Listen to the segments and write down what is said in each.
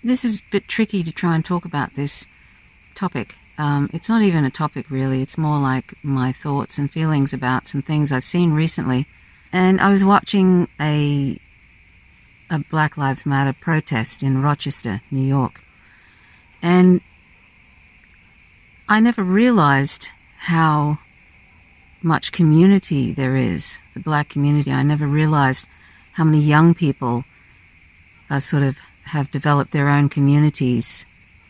this is a bit tricky to try and talk about this topic. It's not even a topic really, it's more like my thoughts and feelings about some things I've seen recently. And I was watching a Black Lives Matter protest in Rochester, New York. And I never realized how much community there is, the black community. I never realized how many young people sort of have developed their own communities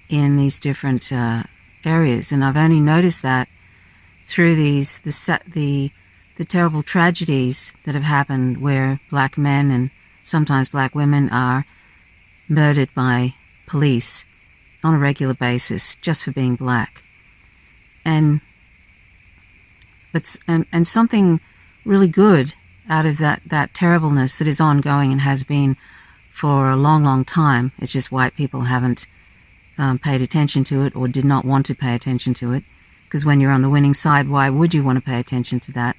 in these different areas. And I've only noticed that through the terrible tragedies that have happened where black men and sometimes black women are murdered by police on a regular basis just for being black. And something really good out of that terribleness that is ongoing and has been for a long, long time. It's just white people haven't paid attention to it or did not want to pay attention to it. Because when you're on the winning side, why would you want to pay attention to that?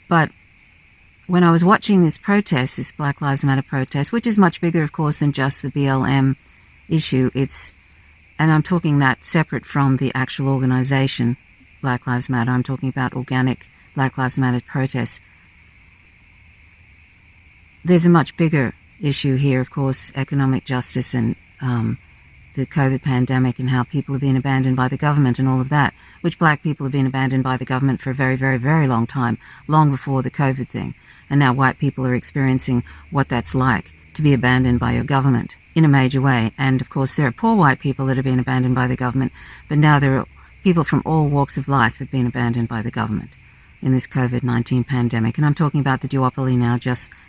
But when I was watching this protest, this Black Lives Matter protest, which is much bigger, of course, than just the BLM issue, and I'm talking that separate from the actual organization, Black Lives Matter. I'm talking about organic Black Lives Matter protests. There's a much bigger issue here, of course, economic justice and the COVID pandemic and how people have been abandoned by the government and all of that, which black people have been abandoned by the government for a very, very, very long time, long before the COVID thing. And now white people are experiencing what that's like to be abandoned by your government in a major way. And of course, there are poor white people that have been abandoned by the government, but now there are people from all walks of life have been abandoned by the government in this COVID-19 pandemic. And I'm talking about the duopoly now,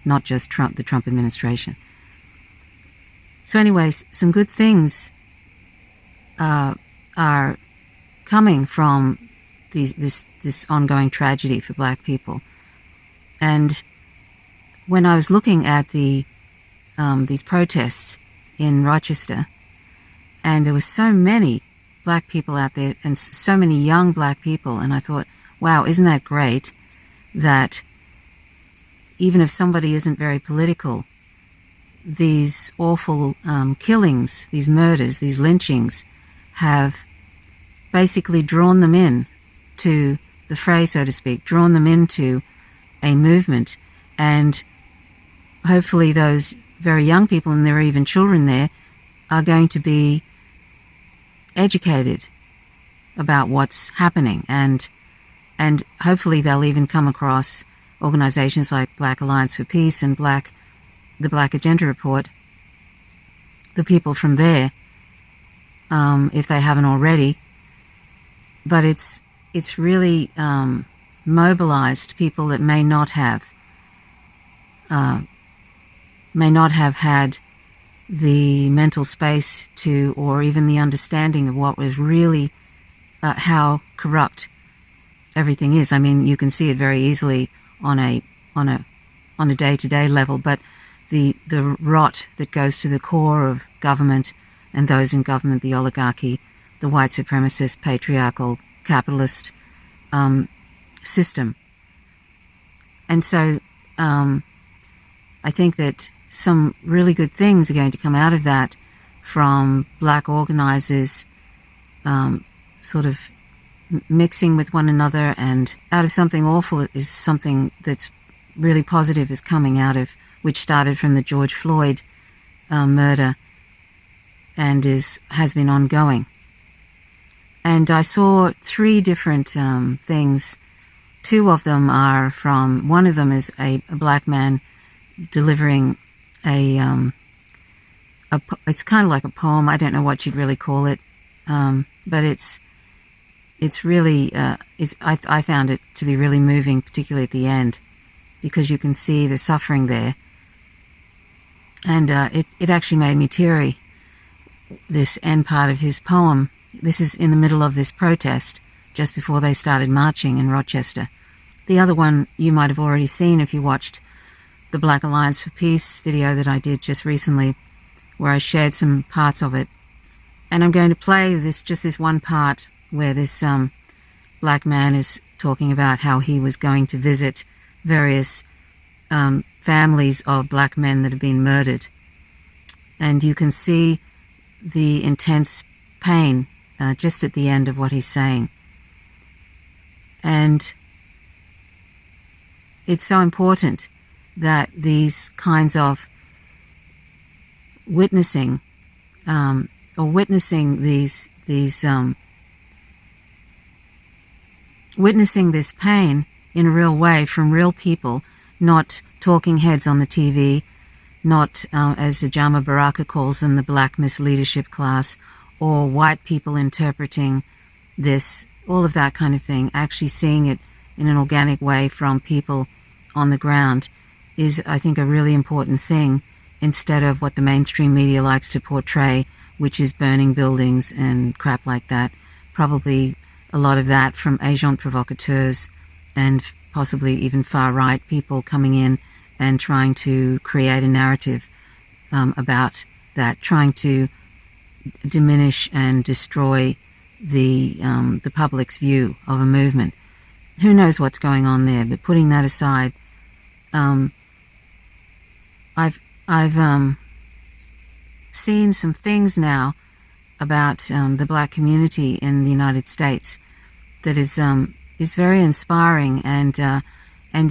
not just Trump, the Trump administration. So anyways, some good things are coming from this ongoing tragedy for black people. And when I was looking at these protests in Rochester, and there were so many black people out there and so many young black people, and I thought, wow, isn't that great that even if somebody isn't very political, these awful killings, these murders, these lynchings have basically drawn them in to the fray, so to speak, drawn them into a movement. And hopefully those very young people, and there are even children there, are going to be educated about what's happening. And hopefully they'll even come across organizations like Black Alliance for Peace and the Black Agenda Report, the people from there, if they haven't already. But it's really mobilized people that may not have had the mental space to, or even the understanding of what was really how corrupt everything is. I mean, you can see it very easily on a day-to-day level, but the rot that goes to the core of government and those in government, the oligarchy, the white supremacist, patriarchal, capitalist system. And so I think that some really good things are going to come out of that from black organizers sort of mixing with one another, and out of something awful is something that's really positive is coming out of, which started from the George Floyd murder and has been ongoing. And I saw three different things. Two of them are from, one of them is a black man delivering it's kind of like a poem. I don't know what you'd really call it, but it's really, I found it to be really moving, particularly at the end, because you can see the suffering there. And it actually made me teary, this end part of his poem. This is in the middle of this protest, just before they started marching in Rochester. The other one you might have already seen if you watched the Black Alliance for Peace video that I did just recently, where I shared some parts of it. And I'm going to play just this one part where this black man is talking about how he was going to visit various families of black men that have been murdered And you can see the intense pain just at the end of what he's saying. And it's so important that these kinds of witnessing witnessing this pain in a real way from real people, not talking heads on the TV, not, as Ajama Baraka calls them, the black misleadership class, or white people interpreting this, all of that kind of thing, actually seeing it in an organic way from people on the ground is, I think, a really important thing, instead of what the mainstream media likes to portray, which is burning buildings and crap like that. Probably a lot of that from agents provocateurs and possibly even far-right people coming in and trying to create a narrative about that, trying to diminish and destroy the public's view of a movement. Who knows what's going on there? But putting that aside, I've seen some things now about the black community in the United States that is very inspiring, and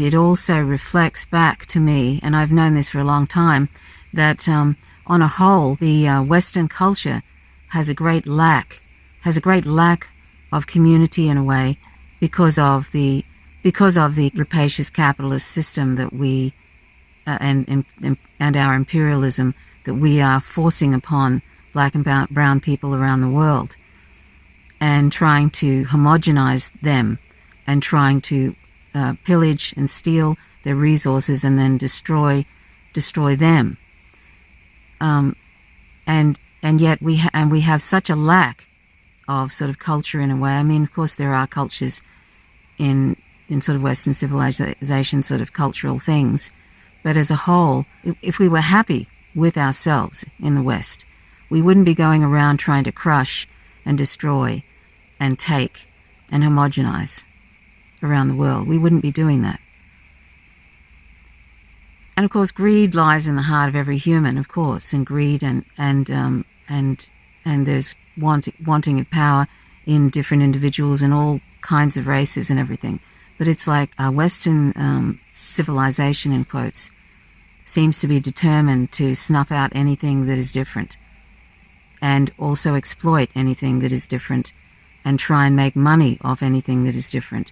it also reflects back to me, and I've known this for a long time, that on a whole the Western culture has a great lack of community in a way, because of the rapacious capitalist system that we and our imperialism that we are forcing upon black and brown people around the world, and trying to homogenize them, and trying to pillage and steal their resources and then destroy them. And yet we have such a lack of sort of culture in a way. I mean, of course, there are cultures in sort of Western civilization, sort of cultural things, but as a whole, if we were happy with ourselves in the West, we wouldn't be going around trying to crush and destroy and take and homogenize around the world. We wouldn't be doing that. And of course, greed lies in the heart of every human, of course, and greed and there's wanting of power in different individuals and all kinds of races and everything. But it's like Western civilization, in quotes, seems to be determined to snuff out anything that is different, and also exploit anything that is different, and try and make money off anything that is different,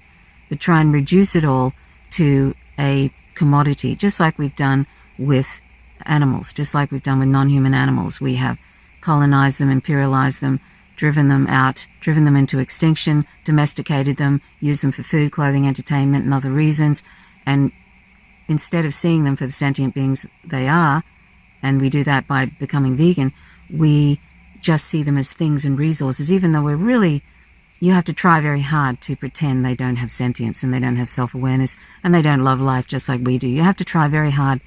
but try and reduce it all to a commodity, just like we've done with animals, just like we've done with non-human animals. We have colonized them, imperialized them, driven them out, driven them into extinction, domesticated them, used them for food, clothing, entertainment, and other reasons, and instead of seeing them for the sentient beings they are, and we do that by becoming vegan, we just see them as things and resources, even though we're really, you have to try very hard to pretend they don't have sentience and they don't have self-awareness and they don't love life just like we do. You have to try very hard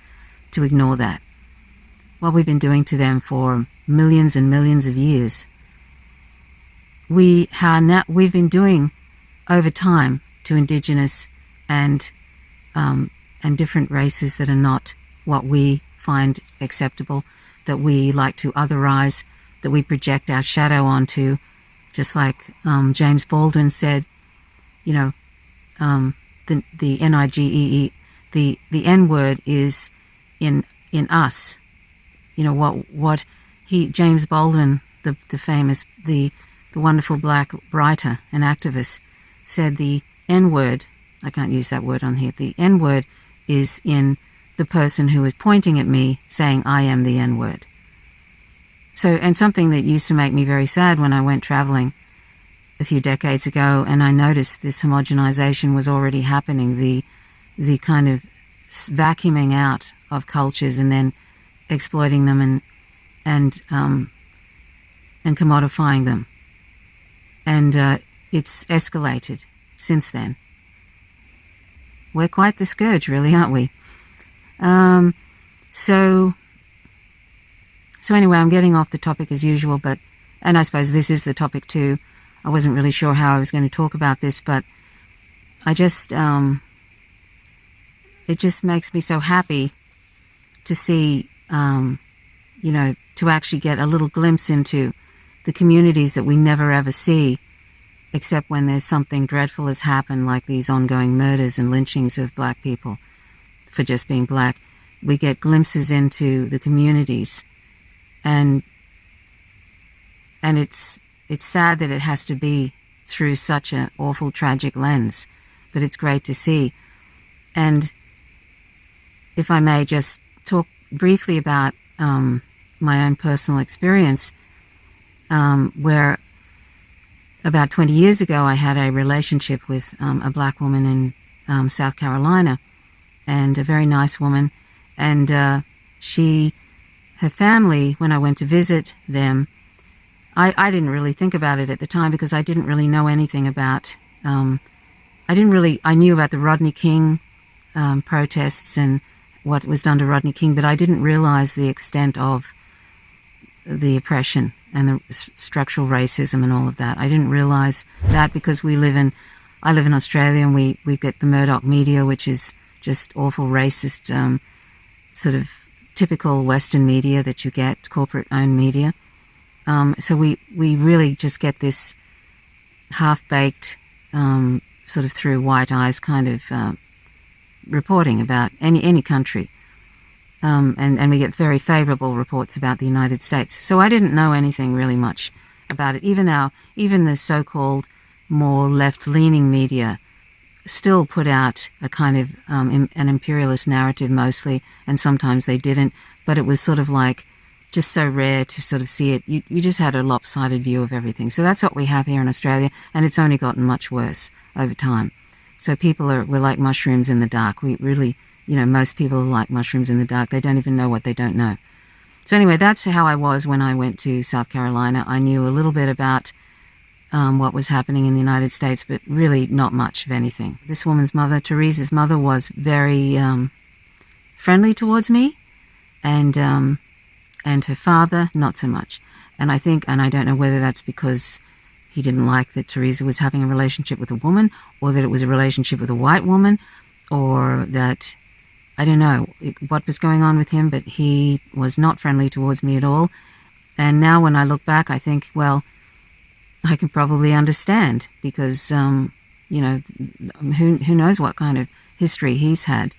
to ignore that. What we've been doing to them for millions and millions of years, we've been doing over time to indigenous and different races that are not what we find acceptable, that we like to otherize, that we project our shadow onto, just like James Baldwin said, you know, the NIGEE, the N-word is in us. You know, what James Baldwin, the famous, the wonderful black writer and activist, said the N-word, I can't use that word on here, the N-word is in the person who is pointing at me saying, I am the N-word. So, and something that used to make me very sad when I went traveling a few decades ago, and I noticed this homogenization was already happening, the kind of vacuuming out of cultures and then exploiting them and commodifying them. And it's escalated since then. We're quite the scourge, really, aren't we? So anyway, I'm getting off the topic as usual, and I suppose this is the topic too. I wasn't really sure how I was going to talk about this, but I just, it just makes me so happy to see to actually get a little glimpse into the communities that we never ever see, except when there's something dreadful has happened, like these ongoing murders and lynchings of black people for just being black. We get glimpses into the communities, and it's sad that it has to be through such an awful, tragic lens, but it's great to see. And if I may just talk briefly about my own personal experience, where about 20 years ago I had a relationship with a black woman in South Carolina, and a very nice woman, and her family, when I went to visit them, I didn't really think about it at the time because I didn't really know anything about, I knew about the Rodney King protests and what was done to Rodney King, but I didn't realize the extent of the oppression and the structural racism and all of that. I didn't realize that because I live in Australia, and we get the Murdoch media, which is just awful racist, sort of typical Western media that you get, corporate-owned media. So we really just get this half-baked, sort of through white eyes kind of reporting about any country. And we get very favorable reports about the United States. So I didn't know anything really much about it. Even the so-called more left-leaning media still put out a kind of an imperialist narrative mostly, and sometimes they didn't. But it was sort of like just so rare to sort of see it. You just had a lopsided view of everything. So that's what we have here in Australia, and it's only gotten much worse over time. So we're like mushrooms in the dark. We really, most people are like mushrooms in the dark. They don't even know what they don't know. So anyway, that's how I was when I went to South Carolina. I knew a little bit about what was happening in the United States, but really not much of anything. This woman's mother, Teresa's mother, was very friendly towards me, and her father, not so much. And I don't know whether that's because he didn't like that Teresa was having a relationship with a woman, or that it was a relationship with a white woman, or that, I don't know what was going on with him, but he was not friendly towards me at all. And now when I look back, I think, well, I can probably understand, because, who knows what kind of history he's had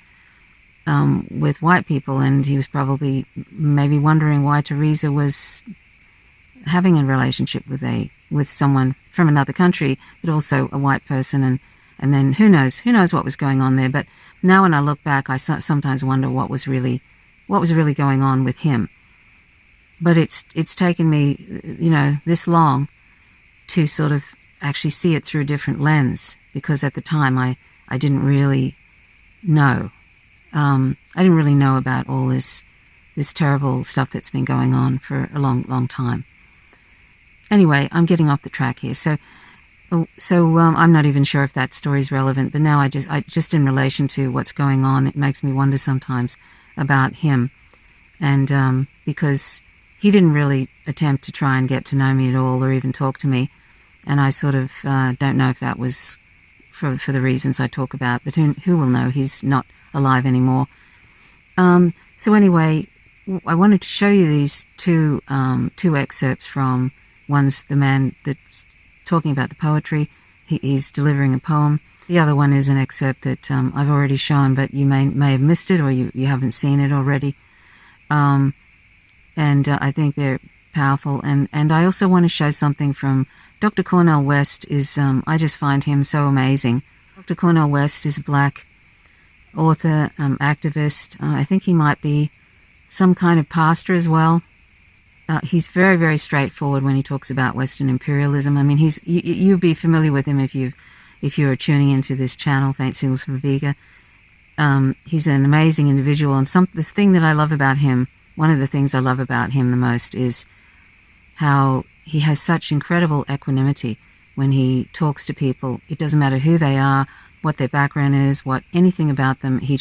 with white people, and he was probably maybe wondering why Teresa was having a relationship with someone from another country, but also a white person, and then who knows what was going on there. But now when I look back, I sometimes wonder what was really going on with him. But it's taken me, this long to sort of actually see it through a different lens, because at the time I didn't really know. I didn't really know about all this terrible stuff that's been going on for a long, long time. Anyway, I'm getting off the track here. So I'm not even sure if that story is relevant, but now I just in relation to what's going on, it makes me wonder sometimes about him. And because he didn't really attempt to try and get to know me at all, or even talk to me. And I sort of don't know if that was for the reasons I talk about, but who will know? He's not alive anymore. So anyway, I wanted to show you these two excerpts from. One's the man that's talking about the poetry. He's delivering a poem. The other one is an excerpt that I've already shown, but you may have missed it, or you haven't seen it already. And I think they're powerful. And I also want to show something from Dr. Cornel West. I just find him so amazing. Dr. Cornel West is a black author, activist. I think he might be some kind of pastor as well. He's very, very straightforward when he talks about Western imperialism. I mean, you'd be familiar with him if you're tuning into this channel, Faint Signals from Vega. He's an amazing individual, and this thing that I love about him, one of the things I love about him the most, is how he has such incredible equanimity when he talks to people. It doesn't matter who they are, what their background is, anything about them. He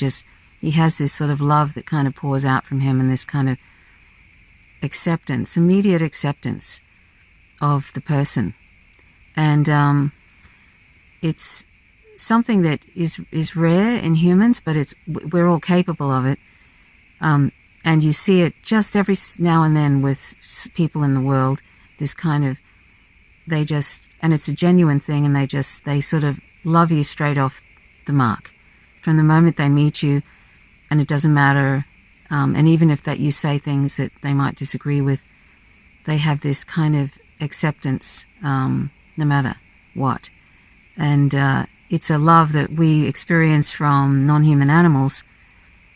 has this sort of love that kind of pours out from him, and this kind of immediate acceptance of the person. And it's something that is rare in humans, but we're all capable of it. And And you see it just every now and then with people in the world, this kind of, and it's a genuine thing, and they sort of love you straight off the mark. From the moment they meet you, and it doesn't matter, and even if that you say things that they might disagree with, they have this kind of acceptance, no matter what. And it's a love that we experience from non-human animals,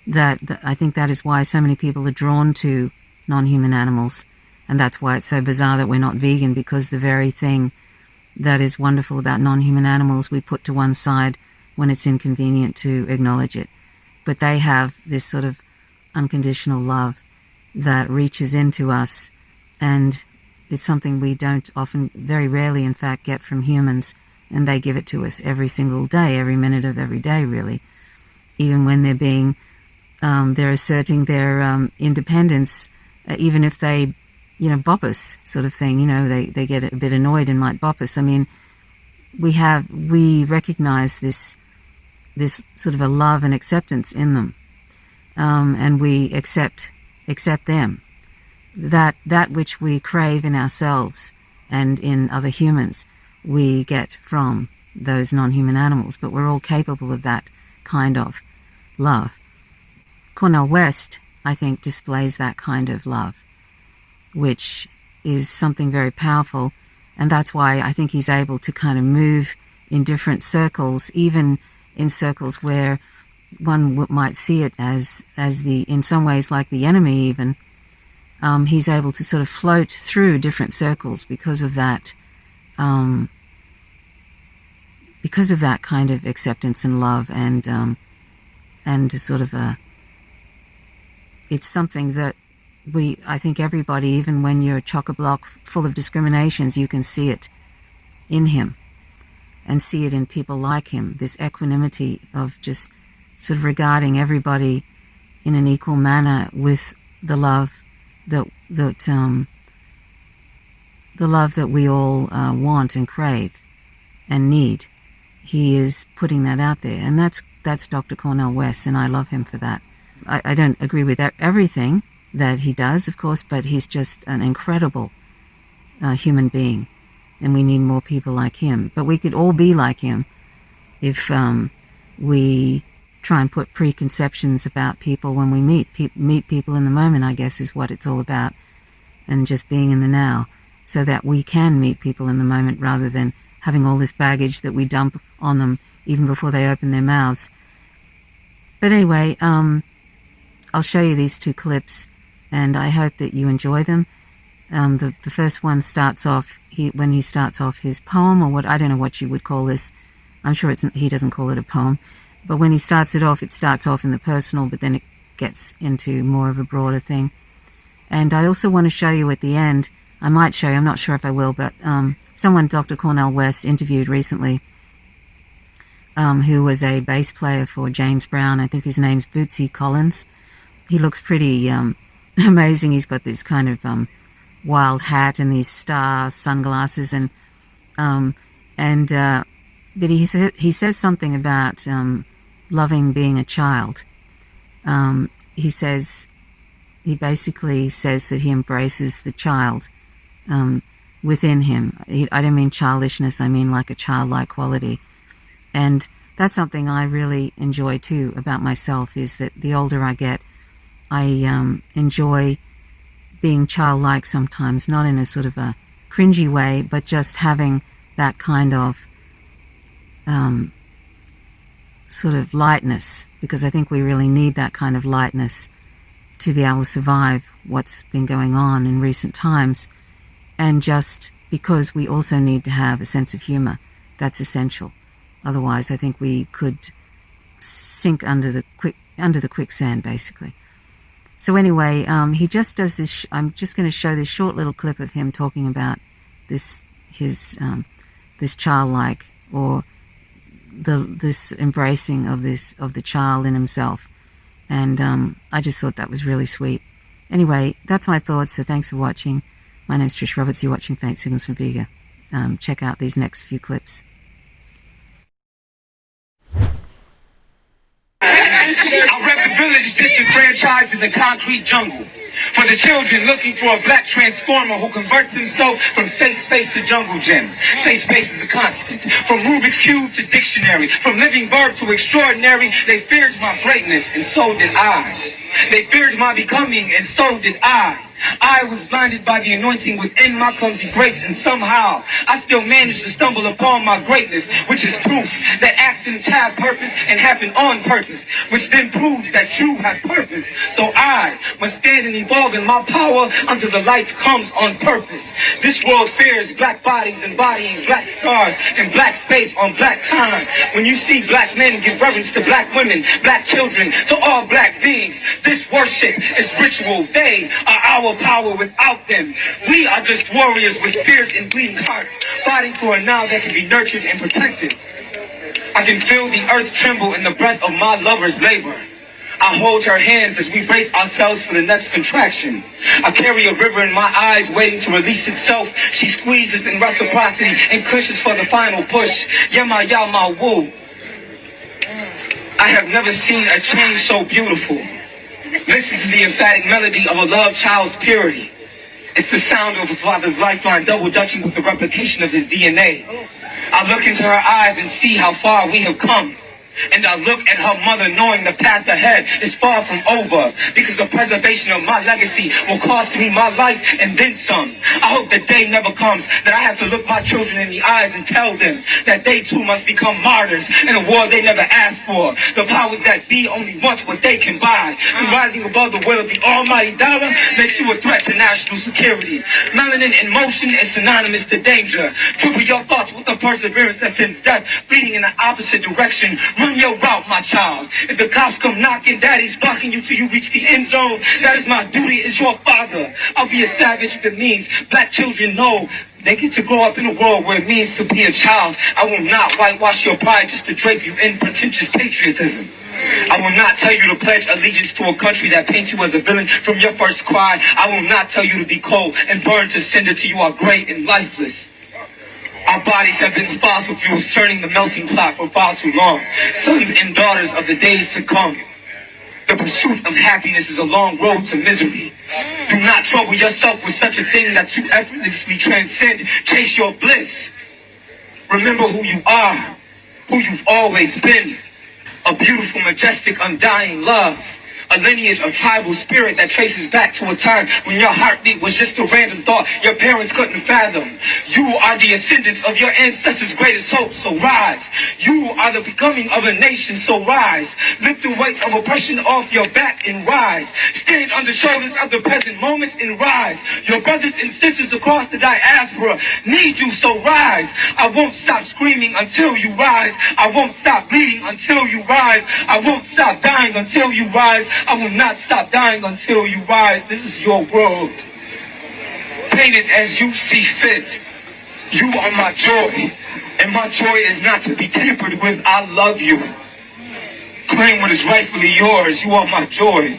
that I think that is why so many people are drawn to non-human animals. And that's why it's so bizarre that we're not vegan, because the very thing that is wonderful about non-human animals we put to one side when it's inconvenient to acknowledge it. But they have this sort of unconditional love that reaches into us, and it's something we don't often, very rarely in fact, get from humans, and they give it to us every single day, every minute of every day, really. Even when they're being, they're asserting their independence, even if they, bop us, sort of thing. They get a bit annoyed and might bop us. I mean, we recognize this sort of a love and acceptance in them, and we accept them. That which we crave in ourselves and in other humans, we get from those non-human animals, but we're all capable of that kind of love. Cornel West, I think, displays that kind of love, which is something very powerful, and that's why I think he's able to kind of move in different circles, even in circles where one might see it as in some ways like the enemy even. He's able to sort of float through different circles because of that kind of acceptance and love, and sort of it's something that I think everybody, even when you're chock-a-block full of discriminations, you can see it in him and see it in people like him, this equanimity of just sort of regarding everybody in an equal manner with the love that we all want and crave and need. He is putting that out there, and that's Dr. Cornel West, and I love him for that. I don't agree with everything that he does, of course, but he's just an incredible human being, and we need more people like him. But we could all be like him if we try and put preconceptions about people when we meet people in the moment, I guess, is what it's all about, and just being in the now, so that we can meet people in the moment rather than having all this baggage that we dump on them even before they open their mouths. But anyway, I'll show you these two clips, and I hope that you enjoy them. The first one starts off, when he starts off his poem, or what, I don't know what you would call this. I'm sure he doesn't call it a poem. But when he starts it starts off in the personal, but then it gets into more of a broader thing. And I also want to show you at the end, I might show you, I'm not sure if I will, but someone Dr. Cornel West interviewed recently, who was a bass player for James Brown. I think his name's Bootsy Collins. He looks pretty amazing. He's got this kind of wild hat and these star sunglasses, but he says something about loving being a child. He basically says that he embraces the child within him. I don't mean childishness, I mean like a childlike quality. And that's something I really enjoy too about myself, is that the older I get, I enjoy being childlike sometimes, not in a sort of a cringy way, but just having that kind of sort of lightness, because I think we really need that kind of lightness to be able to survive what's been going on in recent times, and just because we also need to have a sense of humor. That's essential. Otherwise, I think we could sink under the quicksand, basically. So anyway, he just does this. I'm just going to show this short little clip of him talking about this childlike, or this embracing of the child in himself, and I just thought that was really sweet. Anyway, that's my thoughts. So thanks for watching. My name's Trish Roberts. You're watching Faint Signals from Vega. Check out these next few clips. I rep the village disenfranchised in the concrete jungle. For the children looking for a black transformer who converts himself from safe space to jungle gym. Safe space is a constant. From Rubik's Cube to dictionary. From living verb to extraordinary. They feared my greatness, and so did I. They feared my becoming, and so did I. I was blinded by the anointing within my clumsy grace, and somehow I still managed to stumble upon my greatness, which is proof that accidents have purpose and happen on purpose, which then proves that you have purpose. So I must stand and evolve in my power until the light comes on purpose. This world fears black bodies embodying black stars and black space on black time. When you see black men give reverence to black women, black children, to all black beings, this worship is ritual. They are our power. Without them, we are just warriors with spears and bleeding hearts, fighting for a now that can be nurtured and protected. I can feel the earth tremble in the breath of my lover's labor. I hold her hands as we brace ourselves for the next contraction. I carry a river in my eyes waiting to release itself. She squeezes in reciprocity and pushes for the final push. Yama yama woo. I have never seen a change so beautiful. Listen to the emphatic melody of a love child's purity. It's the sound of a father's lifeline double dutching with the replication of his DNA. I look into her eyes and see how far we have come. And I look at her mother knowing the path ahead is far from over, because the preservation of my legacy will cost me my life and then some. I hope the day never comes that I have to look my children in the eyes and tell them that they too must become martyrs in a war they never asked for. The powers that be only want what they can buy. And rising above the will of the almighty dollar makes you a threat to national security. Melanin in motion is synonymous to danger. Triple your thoughts with the perseverance that sends death fleeting in the opposite direction. Run your route, my child. If the cops come knocking, daddy's blocking you till you reach the end zone. That is my duty as your father. I'll be a savage if it means black children know they get to grow up in a world where it means to be a child. I will not whitewash your pride just to drape you in pretentious patriotism. I will not tell you to pledge allegiance to a country that paints you as a villain from your first cry. I will not tell you to be cold and burn to cinder till you are gray and lifeless. Our bodies have been fossil fuels turning the melting pot for far too long. Sons and daughters of the days to come. The pursuit of happiness is a long road to misery. Do not trouble yourself with such a thing that you effortlessly transcend. Chase your bliss. Remember who you are, who you've always been. A beautiful, majestic, undying love. A lineage of tribal spirit that traces back to a time when your heartbeat was just a random thought your parents couldn't fathom. You are the ascendants of your ancestors' greatest hope, so rise. You are the becoming of a nation, so rise. Lift the weight of oppression off your back and rise. Stand on the shoulders of the present moments and rise. Your brothers and sisters across the diaspora need you, so rise. I won't stop screaming until you rise. I won't stop bleeding until you rise. I won't stop dying until you rise. I will not stop dying until you rise. This is your world. Paint it as you see fit. You are my joy, and my joy is not to be tampered with. I love you. Claim what is rightfully yours. You are my joy.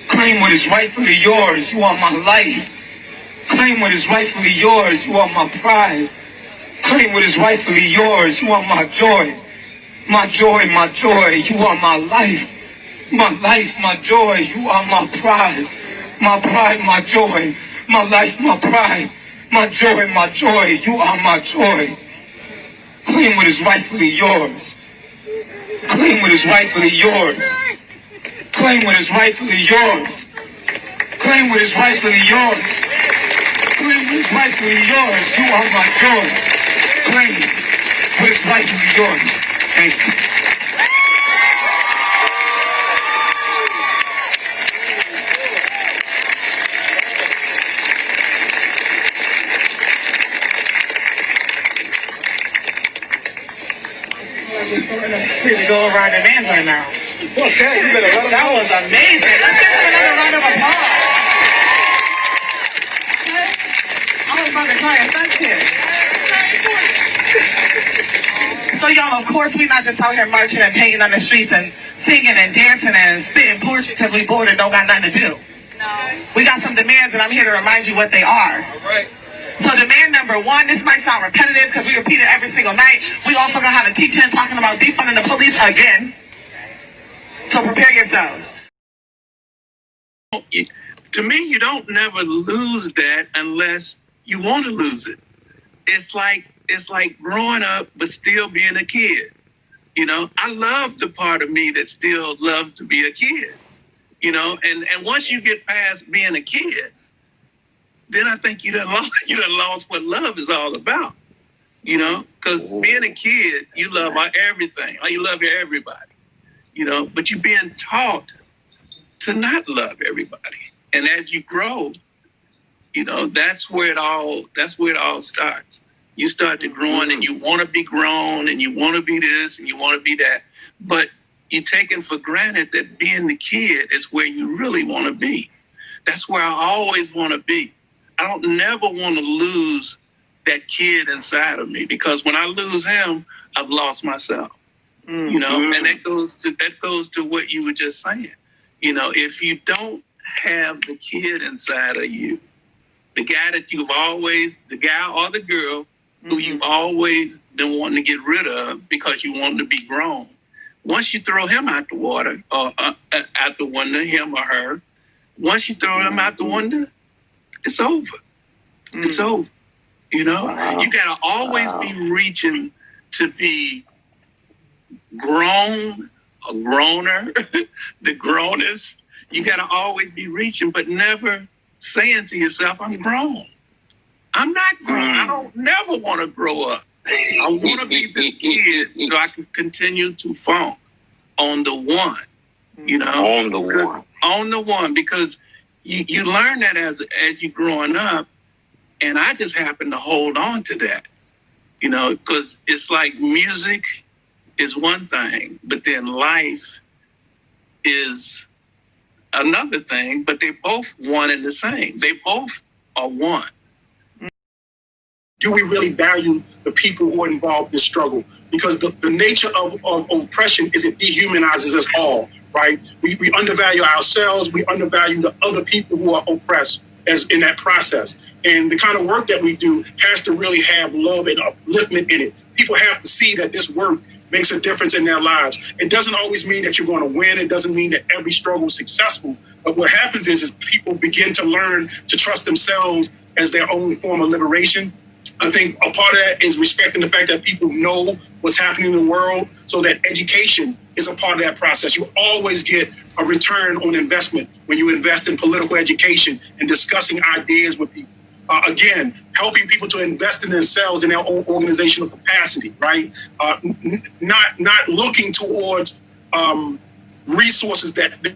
Claim what is rightfully yours. You are my life. Claim what is rightfully yours. You are my pride. Claim what is rightfully yours. You are my joy. My joy, my joy. You are my life. My life, my joy, you are my pride. My pride, my joy. My life, my pride. My joy, you are my joy. Claim what is rightfully yours. Claim what is rightfully yours. Claim what is rightfully yours. Claim what is rightfully yours. Claim what is rightfully yours. You are my joy. Claim what is rightfully yours. Thank you. To go around the dance right now. Okay, you better let them That was amazing. Let's give him another round of applause. I was about to try a stunt kid. So y'all, of course, we're not just out here marching and painting on the streets and singing and dancing and spitting poetry because we bored and don't got nothing to do. No. We got some demands, and I'm here to remind you what they are. All right. So demand number one, this might sound repetitive because we repeat it every single night. We also gonna have a teacher talking about defunding the police again. So prepare yourselves. To me, you don't never lose that unless you want to lose it. It's like growing up but still being a kid. You know, I love the part of me that still loves to be a kid. You know, and once you get past being a kid, then I think you done lost what love is all about. You know, because being a kid, you love everything. You love everybody. You know, but you're being taught to not love everybody. And as you grow, you know, that's where it all starts. You start to growing and you want to be grown and you want to be this and you want to be that. But you're taking for granted that being the kid is where you really want to be. That's where I always want to be. I don't never want to lose that kid inside of me, because when I lose him, I've lost myself. You know, and that goes to what you were just saying. You know, if you don't have the kid inside of you, the guy or the girl who you've always been wanting to get rid of because you want to be grown, once you throw him out the water or out the window, him or her, once you throw him out the window, it's over. It's over. You know, you got to always be reaching to be grown, a groaner, the grownest. You got to always be reaching, but never saying to yourself, I'm grown. I'm not grown. I don't never want to grow up. I want to be this kid so I can continue to funk on the one, you know? On the one, because you learn that as you're growing up, and I just happen to hold on to that, you know, because it's like music is one thing, but then life is another thing, but they both one and the same. They both are one. Do we really value the people who are involved in this struggle? Because the nature of oppression is it dehumanizes us all, right? We undervalue ourselves. We undervalue the other people who are oppressed as in that process. And the kind of work that we do has to really have love and upliftment in it. People have to see that this work makes a difference in their lives. It doesn't always mean that you're going to win. It doesn't mean that every struggle is successful. But what happens is people begin to learn to trust themselves as their own form of liberation. I think a part of that is respecting the fact that people know what's happening in the world, so that education is a part of that process. You always get a return on investment when you invest in political education and discussing ideas with people. Again, helping people to invest in themselves in their own organizational capacity, right? Not looking towards resources that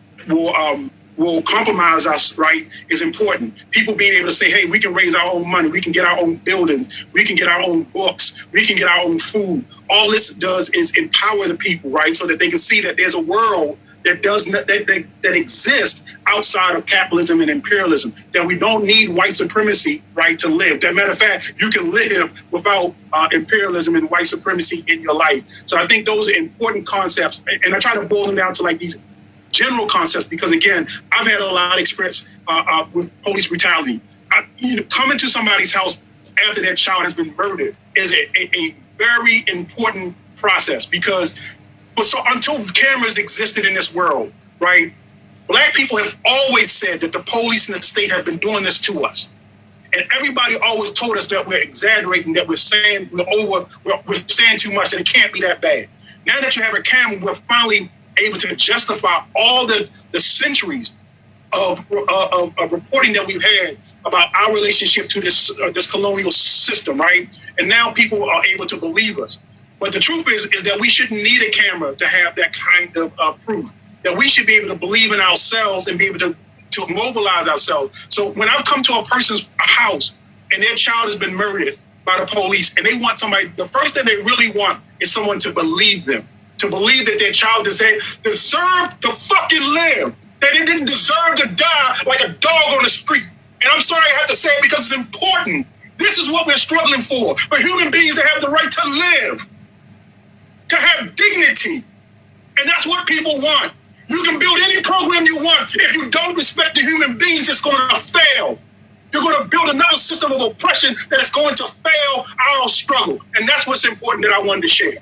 will compromise us, right, is important. People being able to say, hey, we can raise our own money, we can get our own buildings, we can get our own books, we can get our own food. All this does is empower the people, right, so that they can see that there's a world that exists outside of capitalism and imperialism, that we don't need white supremacy, right, to live. As a matter of fact, you can live without imperialism and white supremacy in your life. So I think those are important concepts, and I try to boil them down to like these general concepts, because again, I've had a lot of experience with police brutality. Coming to somebody's house after their child has been murdered is a very important process, because until cameras existed in this world, right, Black people have always said that the police and the state have been doing this to us. And everybody always told us that we're exaggerating, that we're saying we're saying too much, that it can't be that bad. Now that you have a camera, we're finally able to justify all the centuries of reporting that we've had about our relationship to this colonial system, right? And now people are able to believe us. But the truth is that we shouldn't need a camera to have that kind of proof. That we should be able to believe in ourselves and be able to mobilize ourselves. So when I've come to a person's house and their child has been murdered by the police, and they want somebody, the first thing they really want is someone to believe them. To believe that their child deserved to fucking live. That they didn't deserve to die like a dog on the street. And I'm sorry I have to say it because it's important. This is what we're struggling for human beings to have the right to live, to have dignity. And that's what people want. You can build any program you want. If you don't respect the human beings, it's going to fail. You're going to build another system of oppression that is going to fail our struggle. And that's what's important that I wanted to share.